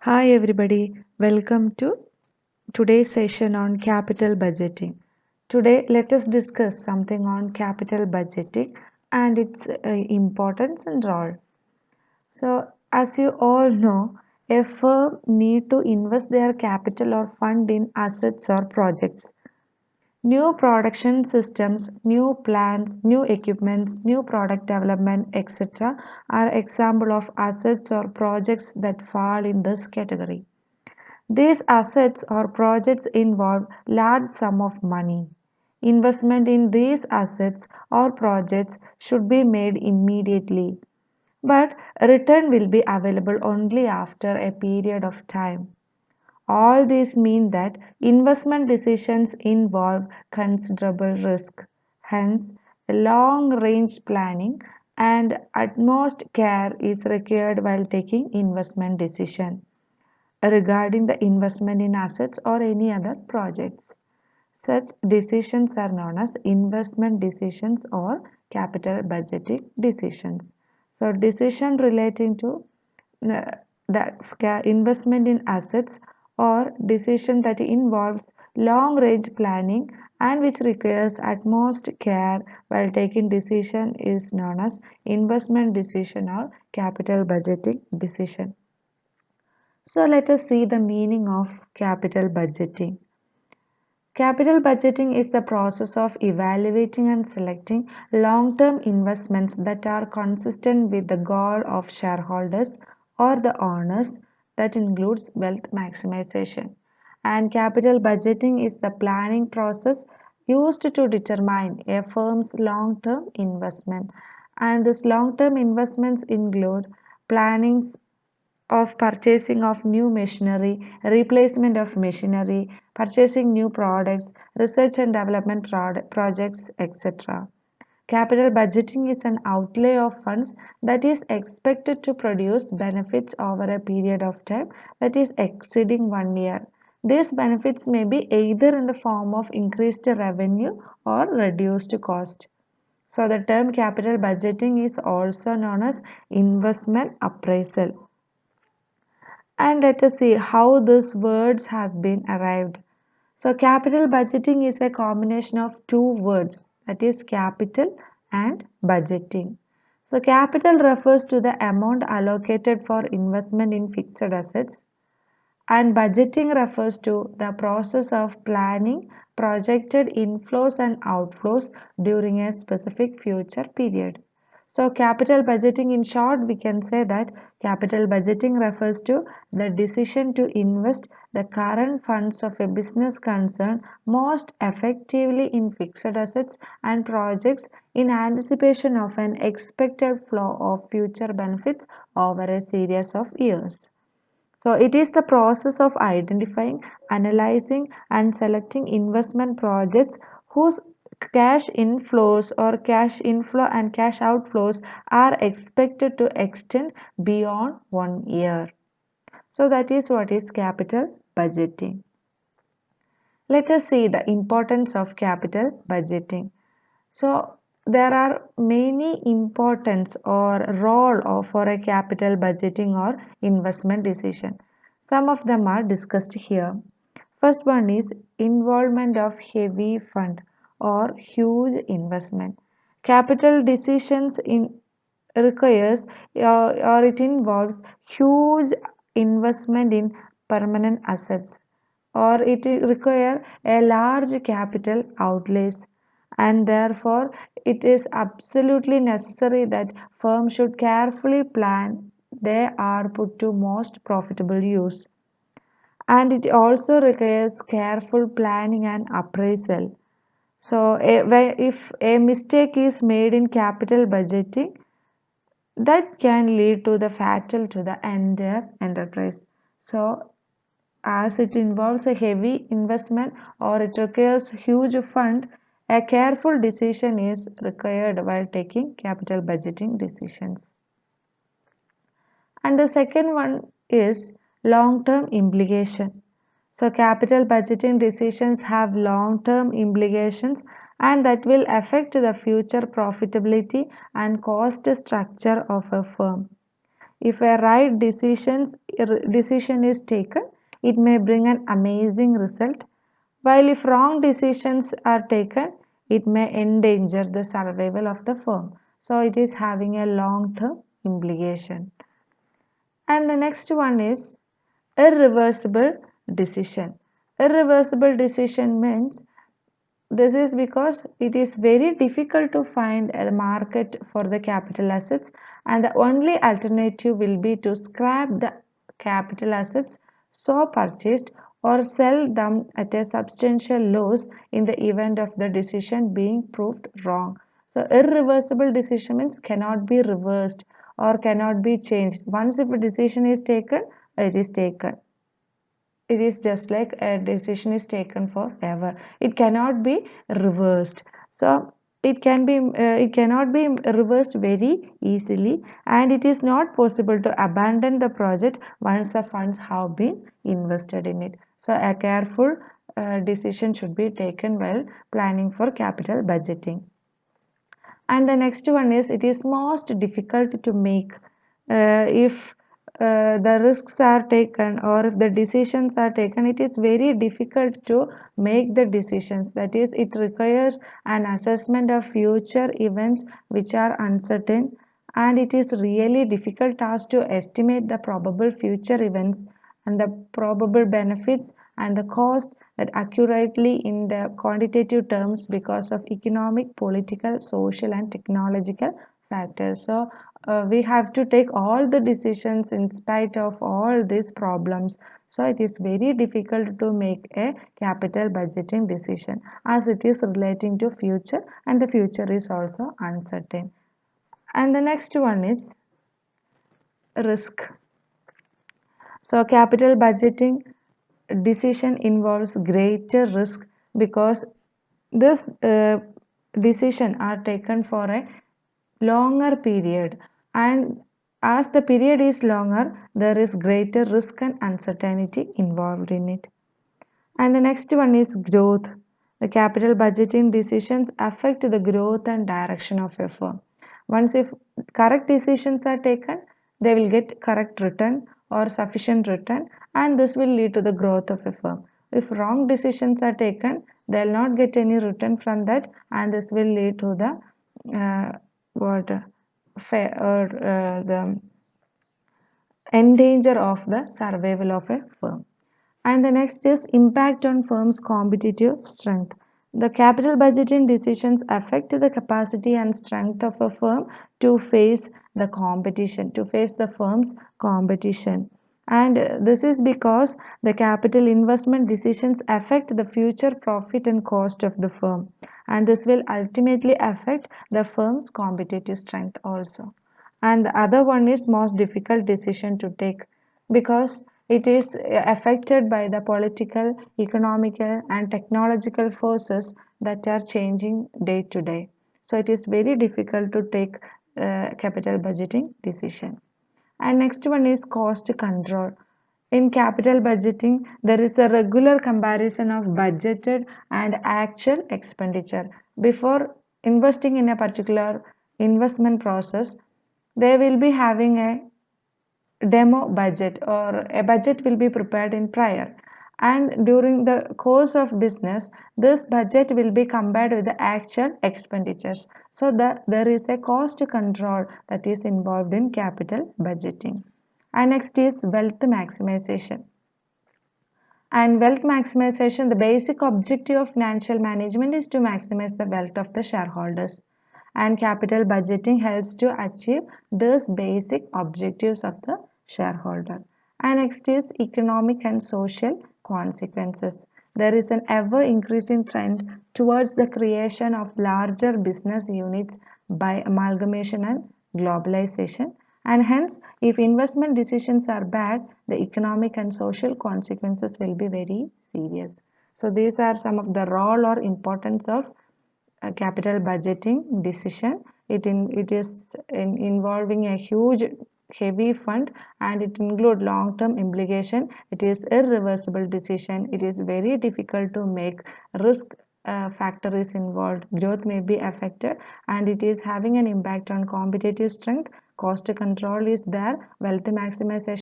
Hi everybody, welcome to today's session on capital budgeting. Today let us discuss something on capital budgeting and its importance and role. So as you all know, a firm need to invest their capital or fund in assets or projects. New production systems, new plants, new equipments, new product development, etc. are example of assets or projects that fall in this category. These assets or projects involve large sum of money. Investment in these assets or projects should be made immediately, but return will be available only after a period of time. All these mean that investment decisions involve considerable risk. Hence, long range planning and utmost care is required while taking investment decision regarding the investment in assets or any other projects. Such decisions are known as investment decisions or capital budgeting decisions. So, decision relating to uh, the investment in assets or decision that involves long range planning and which requires utmost care while taking decision is known as investment decision or capital budgeting decision. So let us see the meaning of capital budgeting. Capital budgeting is the process of evaluating and selecting long-term investments that are consistent with the goal of shareholders or the owners that includes wealth maximization. And capital budgeting is the planning process used to determine a firm's long-term investment. And this long-term investments include planning of purchasing of new machinery, replacement of machinery, purchasing new products, research and development projects, etc. Capital budgeting is an outlay of funds that is expected to produce benefits over a period of time that is exceeding 1 year. These benefits may be either in the form of increased revenue or reduced cost. So, the term capital budgeting is also known as investment appraisal. And let us see how this words has been arrived. So capital budgeting is a combination of two words, that is capital and budgeting. So capital refers to the amount allocated for investment in fixed assets and budgeting refers to the process of planning projected inflows and outflows during a specific future period. So, capital budgeting, in short, we can say that capital budgeting refers to the decision to invest the current funds of a business concern most effectively in fixed assets and projects in anticipation of an expected flow of future benefits over a series of years. So, it is the process of identifying, analyzing, and selecting investment projects whose cash inflows or cash inflow and cash outflows are expected to extend beyond 1 year. So, that is what is capital budgeting. Let us see the importance of capital budgeting. So, there are many importance or role for a capital budgeting or investment decision. Some of them are discussed here. First one is involvement of heavy fund or huge investment. Capital decisions in requires or it involves huge investment in permanent assets or it require a large capital outlays and therefore it is absolutely necessary that firms should carefully plan they are put to most profitable use and it also requires careful planning and appraisal. So if a mistake is made in capital budgeting that can lead to the fatal to the entire enterprise. So as it involves a heavy investment or it requires huge fund, a careful decision is required while taking capital budgeting decisions. And the second one is long-term implication. So capital budgeting decisions have long-term implications and that will affect the future profitability and cost structure of a firm. If a right decision is taken, it may bring an amazing result, while if wrong decisions are taken, it may endanger the survival of the firm. So it is having a long term implication. And the next one is irreversible decision. Irreversible decision means this is because it is very difficult to find a market for the capital assets, and the only alternative will be to scrap the capital assets so purchased or sell them at a substantial loss in the event of the decision being proved wrong. So irreversible decision means cannot be reversed or cannot be changed. Once if a decision is taken, it is taken. It is just like a decision is taken forever. It cannot be reversed. So it cannot be reversed very easily, and it is not possible to abandon the project once the funds have been invested in it. So a careful decision should be taken while planning for capital budgeting. And the next one is it is most difficult to make if the risks are taken or if the decisions are taken. It is very difficult to make the decisions. That is, it requires an assessment of future events which are uncertain, and it is really difficult task to estimate the probable future events and the probable benefits and the cost that accurately in the quantitative terms because of economic, political, social, and technological factors. So we have to take all the decisions in spite of all these problems. So it is very difficult to make a capital budgeting decision as it is relating to future, and the future is also uncertain. And the next one is risk. So capital budgeting decision involves greater risk because this decision are taken for a longer period, and as the period is longer, there is greater risk and uncertainty involved in it. And the next one is growth. The capital budgeting decisions affect the growth and direction of a firm. Once if correct decisions are taken, they will get correct return or sufficient return, and this will lead to the growth of a firm. If wrong decisions are taken, they will not get any return from that, and this will lead to the what or the endanger of the survival of a firm. And the next is impact on firm's competitive strength. The capital budgeting decisions affect the capacity and strength of a firm to face the competition, to face the firm's competition. And this is because the capital investment decisions affect the future profit and cost of the firm, and this will ultimately affect the firm's competitive strength also. And the other one is most difficult decision to take because it is affected by the political, economical, and technological forces that are changing day to day. So it is very difficult to take capital budgeting decision. And next one is cost control. In capital budgeting, there is a regular comparison of budgeted and actual expenditure. Before investing in a particular investment process, they will be having a demo budget or a budget will be prepared in prior, and during the course of business this budget will be compared with the actual expenditures, so that there is a cost control that is involved in capital budgeting. And next is wealth maximization. And wealth maximization, the basic objective of financial management is to maximize the wealth of the shareholders. And capital budgeting helps to achieve these basic objectives of the shareholder. And next is economic and social consequences. There is an ever increasing trend towards the creation of larger business units by amalgamation and globalization, and hence if investment decisions are bad, the economic and social consequences will be very serious. So these are some of the role or importance of capital budgeting decision. It is involving a huge heavy fund, and it include long term implication. It is irreversible decision. It is very difficult to make. Risk factor is involved, growth may be affected, and it is having an impact on competitive strength, cost control is there, wealth maximization